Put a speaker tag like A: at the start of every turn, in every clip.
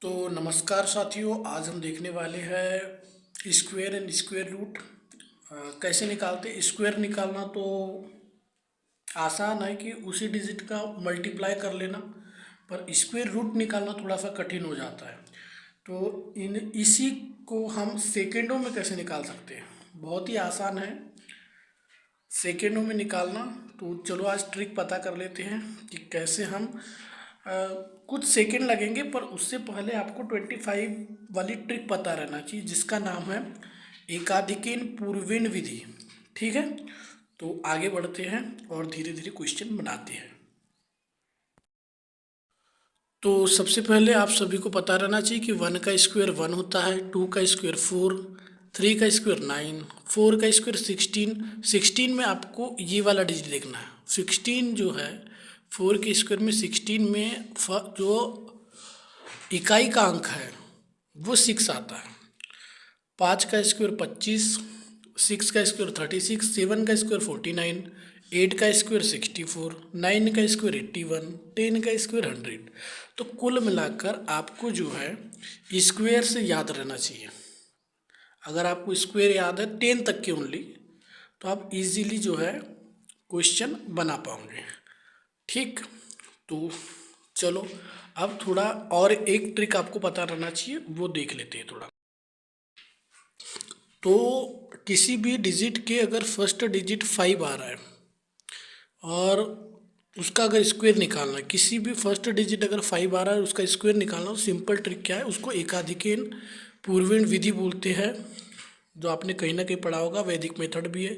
A: तो नमस्कार साथियों, आज हम देखने वाले हैं स्क्वायर एंड स्क्वायर रूट। कैसे निकालते। स्क्वायर निकालना तो आसान है कि उसी डिजिट का मल्टीप्लाई कर लेना, पर स्क्वायर रूट निकालना थोड़ा सा कठिन हो जाता है। तो इसी को हम सेकेंडों में कैसे निकाल सकते हैं, बहुत ही आसान है सेकेंडों में निकालना। तो चलो आज ट्रिक पता कर लेते हैं कि कैसे हम अ, कुछ सेकेंड लगेंगे, पर उससे पहले आपको 25 वाली ट्रिक पता रहना चाहिए, जिसका नाम है एकाधिकीन पूर्वेण विधि। ठीक है, तो आगे बढ़ते हैं और धीरे धीरे क्वेश्चन बनाते हैं। तो सबसे पहले आप सभी को पता रहना चाहिए कि 1 का स्क्वायर 1 होता है, 2 का स्क्वायर 4, 3 का स्क्वायर 9, 4 का स्क्वायर 16। 16 में आपको ये वाला डिजिट देखना है। 16 जो है 4 के स्क्वायर में 16 में जो इकाई का अंक है वो 6 आता है। 5 का स्क्वायर 25, 6 का स्क्वायर 36, 7 का स्क्वायर 49, 8 का स्क्वायर 64, 9 का स्क्वायर 81, 10 का स्क्वायर 100। तो कुल मिलाकर आपको जो है स्क्वायर से याद रहना चाहिए। अगर आपको स्क्वायर याद है 10 तक के ओनली, तो आप इजीली जो है क्वेश्चन बना पाओगे। ठीक, तो चलो अब थोड़ा और एक ट्रिक आपको पता रहना चाहिए, वो देख लेते हैं थोड़ा। तो किसी भी डिजिट के अगर फर्स्ट डिजिट 5 आ रहा है और उसका अगर स्क्वायर निकालना है, किसी भी फर्स्ट डिजिट अगर 5 आ रहा है उसका स्क्वायर निकालना, तो सिंपल ट्रिक क्या है, उसको एकाधिकेन पूर्वेण विधि बोलते हैं, जो आपने कहीं ना कहीं पढ़ा होगा, वैदिक मेथड भी है।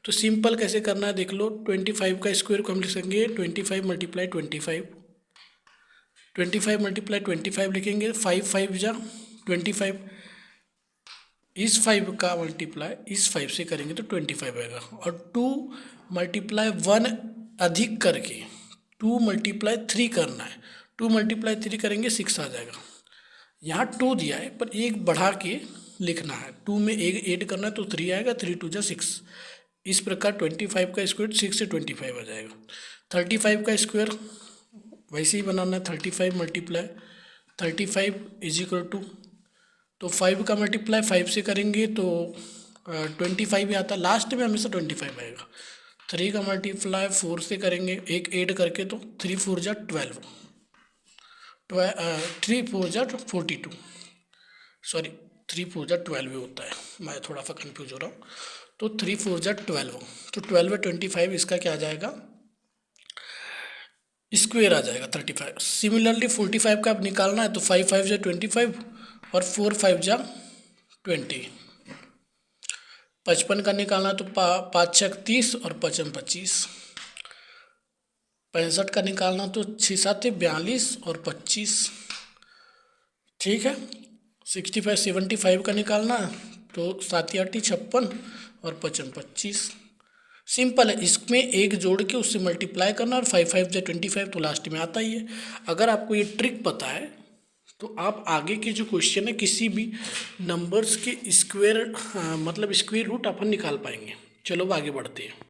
A: तो सिंपल कैसे करना है देख लो। 25 का स्क्वायर को हम लिख सकेंगे 25 मल्टीप्लाई 25, 25 मल्टीप्लाई 25 लिखेंगे, 5 5 जा 25, इस 5 का मल्टीप्लाई इस 5 से करेंगे तो 25 आएगा। और 2 मल्टीप्लाई 1 अधिक करके 2 मल्टीप्लाई 3 करना है, 2 मल्टीप्लाई 3 करेंगे 6 आ जाएगा। यहाँ 2 दिया है पर एक बढ़ा के लिखना है, 2 में एक ऐड करना है तो 3 आएगा, 3 2 जा 6। इस प्रकार 25 का स्क्वायर 6 से 25 आ जाएगा। 35 का स्क्वायर वैसे ही बनाना है, 35 मल्टीप्लाई 35 इज इक्वल टू, तो 5 का मल्टीप्लाई 5 से करेंगे तो 25 ही आता है, लास्ट में हमेशा 25 आएगा। 3 का मल्टीप्लाई 4 से करेंगे, एक ऐड करके, तो 3 4 जा 12, 3 4 जा 42, सॉरी 3 4 जा 12 होता है, मैं थोड़ा सा कंफ्यूज हो रहा हूँ। तो 3 4 जा 12, तो 12 25, इसका क्या आ जाएगा, स्क्वायर आ जाएगा 35। सिमिलरली 45 का अब निकालना है, तो 5 5 जा 25 और 4 5 जा 20। 55 का निकालना है तो 5 6 30 और 5 25। 65 का निकालना तो 6 7 42 और 25। ठीक है, 65 75 का निकालना तो 7 8 56 और 5 25। सिंपल है, इसमें एक जोड़ के उससे मल्टीप्लाई करना और 5 5 जा 25 तो लास्ट में आता ही है। अगर आपको ये ट्रिक पता है तो आप आगे के जो क्वेश्चन है किसी भी नंबर्स के स्क्वायर मतलब स्क्वायर रूट अपन निकाल पाएंगे। चलो अब आगे बढ़ते हैं।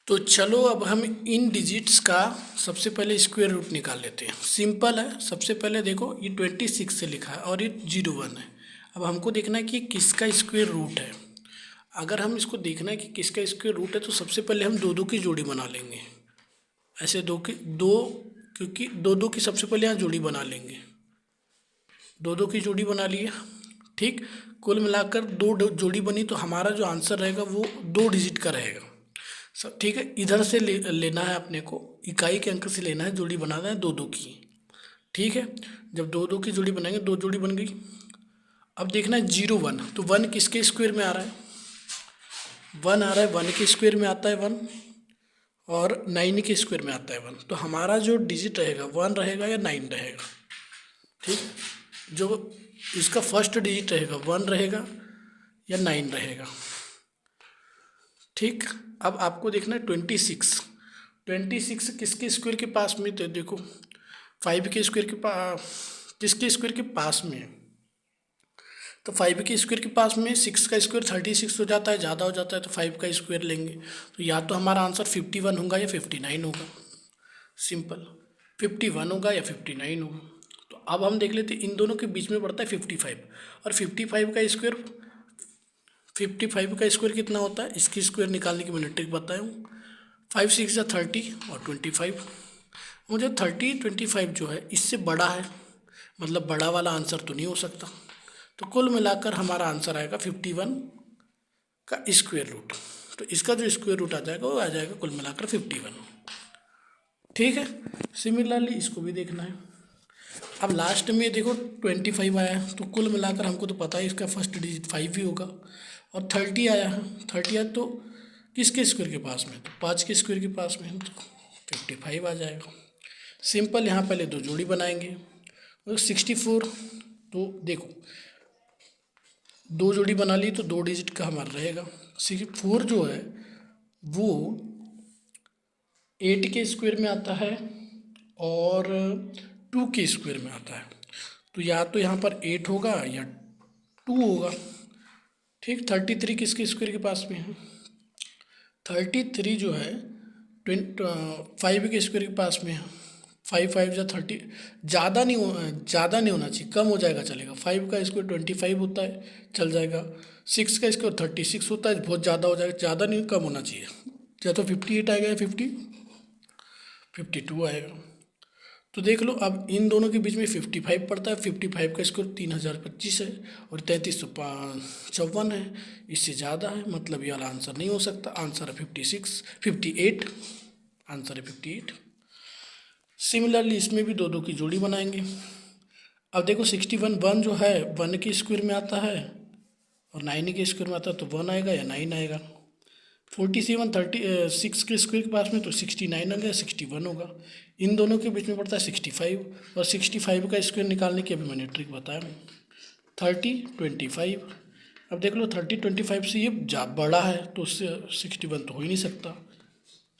A: तो चलो अब हम इन डिजिट्स का सबसे पहले स्क्वायर रूट निकाल लेते हैं। सिंपल है, सबसे पहले देखो ये 26 से लिखा है और ये 01 है। अब हमको देखना है कि किसका स्क्वायर रूट है। अगर हम इसको देखना है कि किसका स्क्वायर रूट है, तो सबसे पहले हम दो दो की जोड़ी बना लेंगे। ऐसे दो, क्योंकि दो दो की सबसे पहले यहाँ जोड़ी बना लेंगे, दो दो की जोड़ी बना लिया। ठीक, कुल मिलाकर दो जोड़ी बनी, तो हमारा जो आंसर रहेगा वो 2 डिजिट का रहेगा। सब ठीक है, इधर से लेना है अपने को, इकाई के अंक से लेना है, जोड़ी बनाना है दो दो की। ठीक है, जब दो दो की जोड़ी बनाएंगे, 2 जोड़ी बन गई। अब देखना है 01, तो 1 किसके स्क्वायर में आ रहा है, 1 आ रहा है, 1 के स्क्वायर में आता है 1, और 9 के स्क्वायर में आता है 1। तो हमारा जो डिजिट रहेगा 1 रहेगा या 9 रहेगा। ठीक, जो इसका फर्स्ट डिजिट रहेगा 1 रहेगा या 9 रहेगा। ठीक, अब आपको देखना है 26, 26 किसके स्क्वायर के पास में, तो देखो 5 के स्क्वायर के पास, किसके स्क्वायर के पास में है, तो 5 के स्क्वायर के पास में 6 का स्क्वायर 36 हो जाता है, ज़्यादा हो जाता है तो 5 का स्क्वायर लेंगे। तो या तो हमारा आंसर 51 होगा या 59 होगा। सिंपल, 51 होगा या 59 होगा। तो अब हम देख लेते इन दोनों के बीच में पड़ता है 55 और 55 का स्क्वायर कितना होता है, इसकी स्क्वायर निकालने की मैंने ट्रिक बताया हूँ। 5 6 30 और 25। मुझे 30 25 जो है इससे बड़ा है, मतलब बड़ा वाला आंसर तो नहीं हो सकता। तो कुल मिलाकर हमारा आंसर आएगा 51 का स्क्वायर रूट। तो इसका जो स्क्वायर रूट आ जाएगा वो आ जाएगा कुल मिलाकर 51। ठीक है, सिमिलरली इसको भी देखना है। अब लास्ट में देखो 25 आया है, तो कुल मिलाकर हमको तो पता है इसका फर्स्ट डिजिट 5 ही होगा। और 30 आया है, 30 आया तो किसके स्क्वायर के पास में, तो 5 के स्क्वायर के पास में, तो 55 आ जाएगा। सिंपल, यहाँ पहले दो जोड़ी बनाएंगे। और 64, तो देखो दो जोड़ी बना ली तो 2 डिजिट का हमारा रहेगा। 4 जो है वो 8 के स्क्वायर में आता है और 2 के स्क्वायर में आता है। तो या तो यहाँ पर 8 होगा या 2 होगा। ठीक, 33 किसके स्क्वायर के पास में है, 33 जो है 5 के स्क्वायर के पास में है। 5 5 या 30, ज़्यादा नहीं होना चाहिए, कम हो जाएगा चलेगा। 5 का स्क्वायर 25 होता है, चल जाएगा। 6 का स्क्वायर 36 होता है, बहुत ज़्यादा हो जाएगा। ज़्यादा नहीं, कम होना चाहिए। या तो 58 आएगा या 52 आएगा। तो देख लो, अब इन दोनों के बीच में 55 पड़ता है। 55 का स्क्वायर 3025 है और 3354 है, इससे ज़्यादा है, मतलब ये वाला आंसर नहीं हो सकता। आंसर है 58, आंसर है 58। सिमिलरली इसमें भी दो की जोड़ी बनाएंगे। अब देखो 61 1 जो है 1 के स्क्वायर में आता है और 9 के स्क्वायर में आता है, तो 1 आएगा या 9 आएगा। 47 36 के स्क्वायर के पास में, तो 69 आ गया, 61 होगा। इन दोनों के बीच में पड़ता है 65 और 65 का स्क्वायर निकालने की अभी मैंने ट्रिक बताया। 30 25। अब देख लो 30 25 से ये बड़ा है, तो उससे 61 तो हो ही नहीं सकता।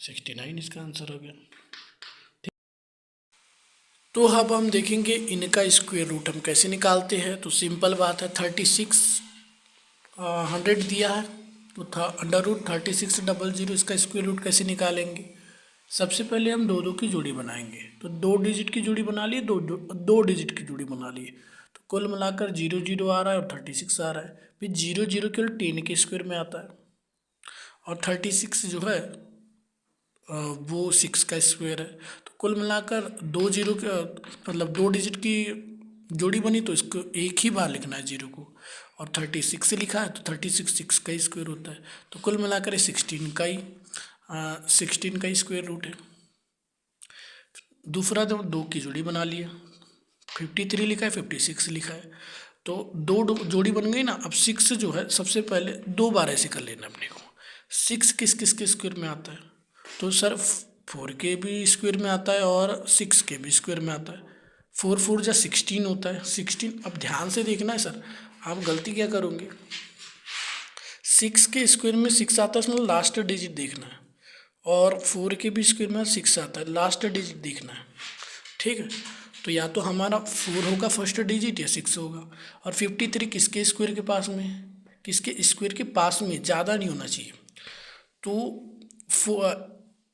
A: 69 इसका आंसर हो गया। तो अब हम देखेंगे इनका स्क्वायर रूट हम कैसे निकालते हैं। तो सिंपल बात है, 36 100 दिया है, तो था √36 00, इसका स्क्वायर रूट कैसे निकालेंगे। सबसे पहले हम दो की जोड़ी बनाएंगे। तो 2 डिजिट की जोड़ी बना लिए, दो डिजिट की जोड़ी बना लिए, तो कुल मिलाकर 0 0 आ रहा है और 36 आ रहा है। फिर 0 0 केवल 10 के स्क्वायर में आता है और 36 जो है वो 6 का स्क्वायर है। तो कुल मिलाकर 2 0 का मतलब 2 डिजिट की जोड़ी बनी, तो इसको एक ही बार लिखना है 0 को। और 36 से लिखा है तो 36 6 का ही स्क्वायर होता है। तो कुल मिलाकर 16 का ही स्क्वायर रूट है। दूसरा जब 2 की जोड़ी बना लिया, 53 लिखा है, 56 लिखा है, तो 2 जोड़ी बन गई ना। अब 6 जो है सबसे पहले 2 बार ऐसे कर लेना अपने को। 6 किस के स्क्वायर में आता है, तो सर 4 के भी स्क्वायर में आता है और 6 के भी स्क्वायर में आता है। 4 4 जा 16 होता है, 16। अब ध्यान से देखना है सर, आप गलती क्या करोगे, 6 के स्क्वायर में 6 आता है, उसमें लास्ट डिजिट देखना है, और 4 के भी स्क्वायर में 6 आता है, लास्ट डिजिट देखना है। ठीक है, तो या तो हमारा 4 होगा फर्स्ट डिजिट या 6 होगा। और 53 किसके स्क्वायर के पास में, किसके स्क्वायर के पास में, ज़्यादा नहीं होना चाहिए। तो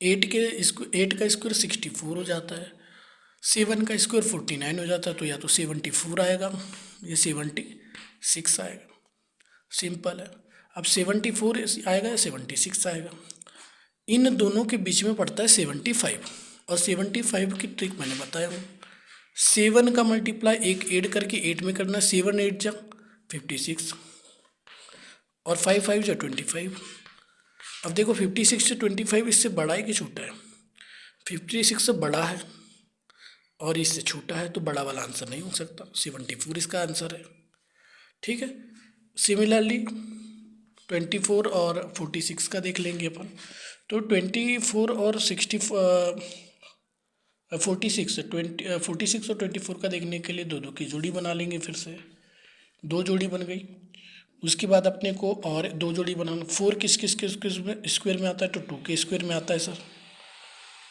A: 8 का स्क्वायर 64 हो जाता है, 7 का स्क्वायर 49 हो जाता है, तो या तो 74 आएगा या 76 आएगा। सिंपल है। अब 74 आएगा या 76 आएगा। इन दोनों के बीच में पड़ता है 75 और 75 की ट्रिक मैंने बताया हूँ। 7 का मल्टीप्लाई एक ऐड करके 8 में करना है, 7 8 जा 56 और 5 5 जा 25। अब देखो 56 से 25 इससे बड़ा है कि छोटा है, 56 से बड़ा है और इससे छोटा है, तो बड़ा वाला आंसर नहीं हो सकता। 74 इसका आंसर है। ठीक है, सिमिलरली 24 और 46 का देख लेंगे अपन। तो 24 और 46 46 और 24 का देखने के लिए दो की जोड़ी बना लेंगे। फिर से 2 जोड़ी बन गई। उसके बाद अपने को और 2 जोड़ी बनाना। 4 किस स्क्वायर में आता है, तो 2 के स्क्वायर में आता है सर।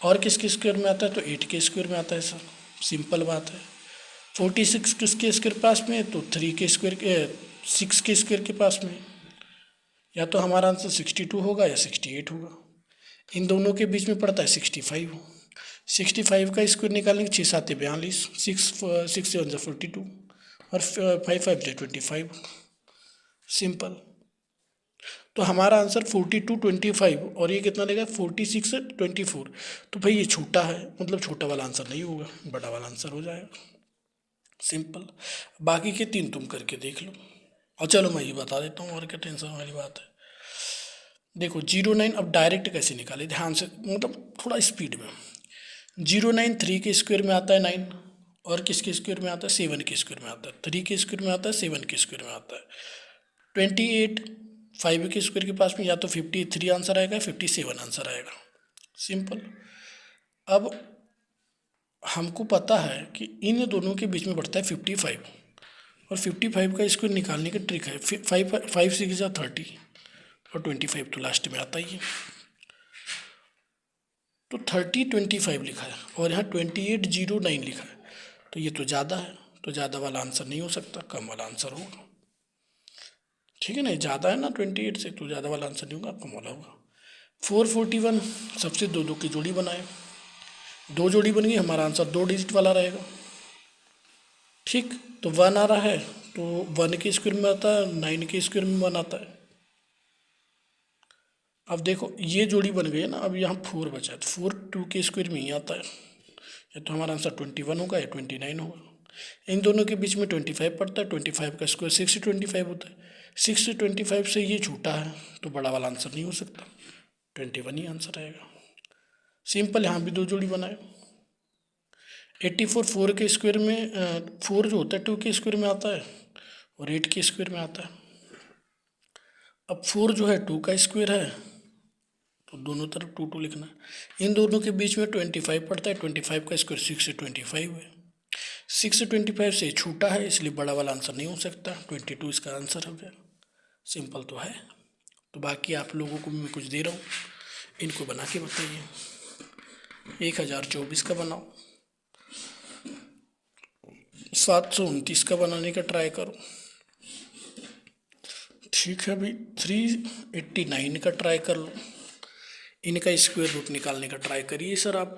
A: और किसके स्क्वायर में आता है, तो 8 के स्क्वायर में आता है सर। सिंपल बात है। 46 किसके स्क्वायर पास में, तो 6 के स्क्वायर के पास में। या तो हमारा आंसर 62 होगा या 68 होगा। इन दोनों के बीच में पड़ता है 65। 65 का स्क्वायर निकालेंगे, 6×7 = 42, 6×7 = 42 और 5×5 = 25। सिंपल। तो हमारा आंसर 42, 25 और ये कितना देगा 46, 24। तो भाई ये छोटा है, मतलब छोटा वाला आंसर नहीं होगा, बड़ा वाला आंसर हो जाएगा। सिंपल। बाकी के 3 तुम करके देख लो। और चलो मैं ये बता देता हूँ, और क्या टेंशन वाली बात है। देखो 09 अब डायरेक्ट कैसे निकाले, ध्यान से, मतलब थोड़ा स्पीड में। 09 3 के स्क्वायर में आता है 9, और किसके स्क्वायर में आता है 7 के स्क्वायर में आता है, 3 के स्क्वायर में आता है 7 के स्क्वायर में आता है। 28 5 के स्क्वायर के पास में या तो 53 आंसर आएगा, 57 आंसर आएगा। सिंपल। अब हमको पता है कि इन दोनों के बीच में बढ़ता है 55, और 55 का स्क्वायर निकालने की ट्रिक है, 5 6 = 30 और 25 तो लास्ट में आता ही है। तो 30 25 लिखा है और यहाँ 28 09 लिखा है, तो ये तो ज़्यादा है, तो ज़्यादा वाला आंसर नहीं हो सकता, कम वाला आंसर होगा। ठीक है ना, ज़्यादा है ना 28 से, तो ज़्यादा वाला आंसर नहीं होगा, कम वाला होगा। 441 सबसे दो दो की जोड़ी बनाए, 2 जोड़ी बन गई, हमारा आंसर 2 डिजिट वाला रहेगा। ठीक, तो 1 आ रहा है, तो 1 के स्क्वायर में आता है, 9 के स्क्वायर में 1 आता है। अब देखो ये जोड़ी बन गई है ना, अब यहाँ 4 बचा है, तो 4 2 के स्क्वायर में ही आता है, या तो हमारा आंसर 21 होगा या 29 होगा। इन दोनों के बीच में 25 पड़ता है, 25 का स्क्वायर 625 होता है, 625 से ये छोटा है, तो बड़ा वाला आंसर नहीं हो सकता, 21 ही आंसर आएगा। सिंपल। यहाँ भी 2 जोड़ी बनाए। 84 4 के स्क्वायर में 4 जो होता है 2 के स्क्वायर में आता है, और 8 के स्क्वायर में आता है। अब 4 जो है 2 का स्क्वायर है, तो दोनों तरफ 2 2 लिखना है। इन दोनों के बीच में 25 पड़ता है, 25 का स्क्वायर 625 है, 625 से छोटा है, इसलिए बड़ा वाला आंसर नहीं हो सकता, 22 इसका आंसर हो गया। सिंपल तो है। तो बाकी आप लोगों को मैं कुछ दे रहा हूँ, इनको बना के बताइए। 1024 का बनाओ, 729 का बनाने का ट्राई करो। ठीक है भाई, 389 का ट्राई कर लो। इनका स्क्वायर रूट निकालने का ट्राई करिए सर आप।